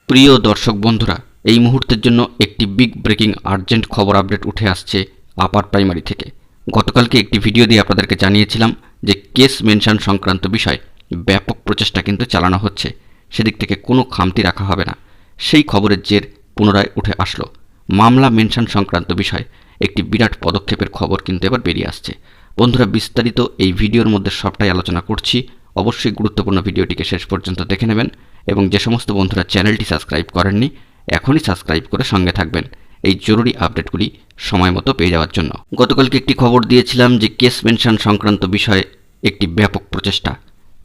প্রিয় দর্শক বন্ধুরা, এই মুহূর্তের জন্য একটি বিগ ব্রেকিং আর্জেন্ট খবর আপডেট উঠে আসছে আপার প্রাইমারি থেকে। গতকালকে একটি ভিডিও দিয়ে আপনাদেরকে জানিয়েছিলাম যে কেস মেনশন সংক্রান্ত বিষয় ব্যাপক প্রচেষ্টা কিন্তু চালানো হচ্ছে, সেদিক থেকে কোনো খামতি রাখা হবে না। সেই খবরের জের পুনরায় উঠে আসলো। মামলা মেনশন সংক্রান্ত বিষয় একটি বিরাট পদক্ষেপের খবর কিন্তু এবার বেরিয়ে আসছে। বন্ধুরা, বিস্তারিত এই ভিডিওর মধ্যে সবটাই আলোচনা করছি। অবশ্যই গুরুত্বপূর্ণ ভিডিওটিকে শেষ পর্যন্ত দেখে নেবেন এবং যে সমস্ত বন্ধুরা চ্যানেলটি সাবস্ক্রাইব করেননি এখনই সাবস্ক্রাইব করে সঙ্গে থাকবেন এই জরুরি আপডেটগুলি সময় মতো পেয়ে যাওয়ার জন্য। গতকালকে একটি খবর দিয়েছিলাম যে কেস মেনশন সংক্রান্ত বিষয়ে একটি ব্যাপক প্রচেষ্টা,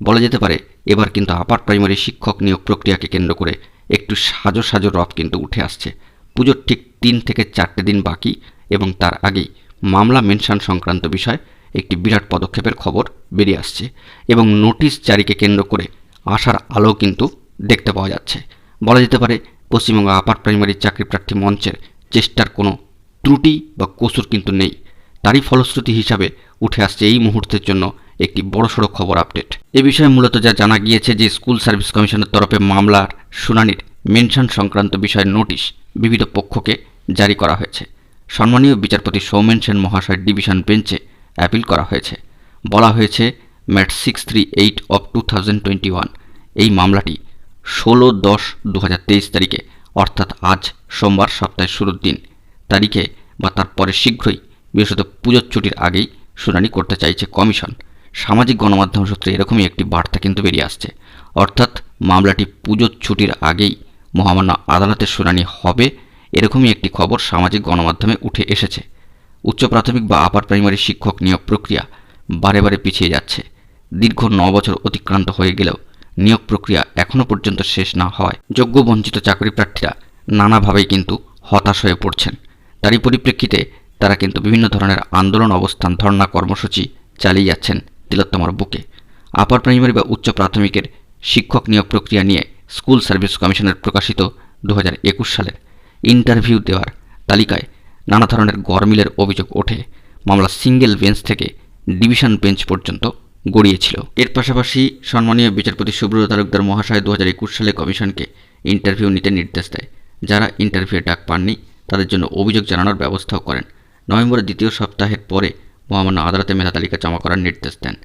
বলা যেতে পারে এবার কিন্তু আপার প্রাইমারি শিক্ষক নিয়োগ প্রক্রিয়াকে কেন্দ্র করে একটু সাজো সাজো রব কিন্তু উঠে আসছে। পুজোর ঠিক 3 থেকে 4টে দিন বাকি এবং তার আগেই মামলা মেনশন সংক্রান্ত বিষয় একটি বিরাট পদক্ষেপের খবর বেরিয়ে আসছে এবং নোটিশ জারিকে কেন্দ্র করে আশার আলো কিন্তু দেখতে পাওয়া যাচ্ছে। বলা যেতে পারে পশ্চিমবঙ্গ আপার প্রাইমারি চাকরি প্রার্থী মঞ্চের চেষ্টার কোনো ত্রুটি বা কসুর কিন্তু নেই। তারই ফলশ্রুতি হিসাবে উঠে আসছে এই মুহূর্তের জন্য একটি বড়সড় খবর আপডেট। এ বিষয়ে মূলত যা জানা গিয়েছে যে স্কুল সার্ভিস কমিশনের তরফে মামলার শুনানির মেনশন সংক্রান্ত বিষয়ের নোটিশ বিবিধ পক্ষকে জারি করা হয়েছে। সম্মানীয় বিচারপতি সৌমেন সেন মহাশয় ডিভিশন বেঞ্চে অ্যাপিল করা হয়েছে। বলা হয়েছে ম্যাট 638 অফ 2021 এই মামলাটি 16/10/2023 তারিখে অর্থাৎ আজ সোমবার সপ্তাহের শুরুর দিন তারিখে বা তারপরে শীঘ্রই বিশেষত পুজোর ছুটির আগেই শুনানি করতে চাইছে কমিশন। সামাজিক গণমাধ্যম সূত্রে এরকমই একটি বার্তা কিন্তু বেরিয়ে আসছে, অর্থাৎ মামলাটি পুজোর ছুটির আগেই মহামান্য আদালতের শুনানি হবে, এরকমই একটি খবর সামাজিক গণমাধ্যমে উঠে এসেছে। উচ্চ প্রাথমিক বা আপার প্রাইমারি শিক্ষক নিয়োগ প্রক্রিয়া বারে বারে পিছিয়ে যাচ্ছে। দীর্ঘ 9 বছর অতিক্রান্ত হয়ে গেলেও নিয়োগ প্রক্রিয়া এখনও পর্যন্ত শেষ না হওয়ায় যোগ্য বঞ্চিত চাকরি প্রার্থীরা নানাভাবেই কিন্তু হতাশ হয়ে পড়ছেন। তারই পরিপ্রেক্ষিতে তারা কিন্তু বিভিন্ন ধরনের আন্দোলন, অবস্থান, ধর্ণা কর্মসূচি চালিয়ে যাচ্ছেন তিলোত্তমার বুকে। আপার প্রাইমারি বা উচ্চ প্রাথমিকের শিক্ষক নিয়োগ প্রক্রিয়া নিয়ে স্কুল সার্ভিস কমিশনের প্রকাশিত 2021 সালের ইন্টারভিউ দেওয়ার তালিকায় নানা ধরনের গরমিলের অভিযোগ ওঠে। মামলা সিঙ্গেল বেঞ্চ থেকে ডিভিশন বেঞ্চ পর্যন্ত গড়িয়েছিল। এর পাশাপাশি সম্মানীয় বিচারপতি সুব্রত তালুকদার মহাশয় 2021 সালে কমিশনকে ইন্টারভিউ নিতে নির্দেশ দেয়। যারা ইন্টারভিউয়ে ডাক পাননি তাদের জন্য অভিযোগ জানানোর ব্যবস্থাও করেন। নভেম্বরের দ্বিতীয় সপ্তাহের পরে মহামান্য আদালতে মেধা তালিকা জমা করার নির্দেশ দেন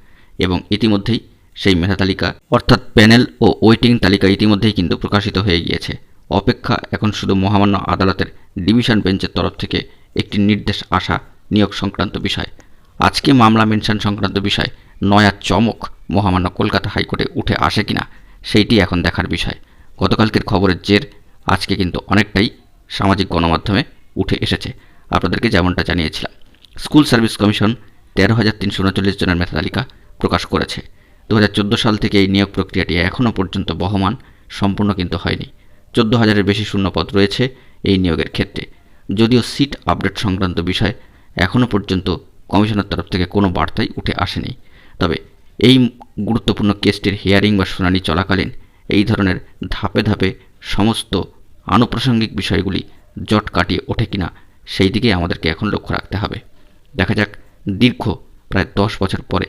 এবং ইতিমধ্যেই সেই মেধা তালিকা অর্থাৎ প্যানেল ও ওয়েটিং তালিকা ইতিমধ্যেই কিন্তু প্রকাশিত হয়ে গিয়েছে। অপেক্ষা এখন শুধু মহামান্য আদালতের ডিভিশন বেঞ্চের তরফ থেকে একটি নির্দেশ আসা নিয়োগ সংক্রান্ত বিষয়। আজকে মামলা মেনশন সংক্রান্ত বিষয় নয়া চমক মহামান্য কলকাতা হাইকোর্টে উঠে আসে কিনা সেইটি এখন দেখার বিষয়। গতকালকের খবরের জের আজকে কিন্তু অনেকটাই সামাজিক গণমাধ্যমে উঠে এসেছে। আপনাদেরকে যেমনটা জানিয়েছিলাম, স্কুল সার্ভিস কমিশন 13,339 জনের মেধা তালিকা প্রকাশ করেছে। 2014 সাল থেকে এই নিয়োগ প্রক্রিয়াটি এখনও পর্যন্ত বহমান, সম্পূর্ণ কিন্তু হয়নি। 14,000-এর বেশি শূন্যপদ রয়েছে এই নিয়োগের ক্ষেত্রে। যদিও সিট আপডেট সংক্রান্ত বিষয় এখনও পর্যন্ত কমিশনের তরফ থেকে কোনো বার্তাই উঠে আসেনি, তবে এই গুরুত্বপূর্ণ কেসটির হিয়ারিং বা শুনানি চলাকালীন এই ধরনের ধাপে ধাপে সমস্ত আনুপ্রাসঙ্গিক বিষয়গুলি জট কাটিয়ে ওঠে কিনা সেই দিকেই আমাদেরকে এখন লক্ষ্য রাখতে হবে। দেখা যাক, দীর্ঘ প্রায় 10 বছর পরে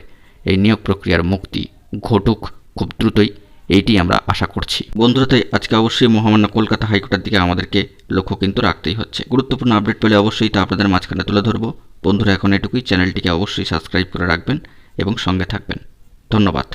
এই নিয়োগ প্রক্রিয়ার মুক্তি ঘটুক খুব দ্রুতই, এইটি আমরা আশা করছি। বন্ধুরা, তাই আজকে অবশ্যই মহামান্য কলকাতা হাইকোর্টের দিকে আমাদেরকে লক্ষ্য কিন্তু রাখতেই হচ্ছে। গুরুত্বপূর্ণ আপডেট পেলে অবশ্যই তা আপনাদের মাঝখানে তুলে ধরবো। বন্ধুরা, এখন এটুকুই। চ্যানেলটিকে অবশ্যই সাবস্ক্রাইব করে রাখবেন এবং সঙ্গে থাকবেন। ধন্যবাদ।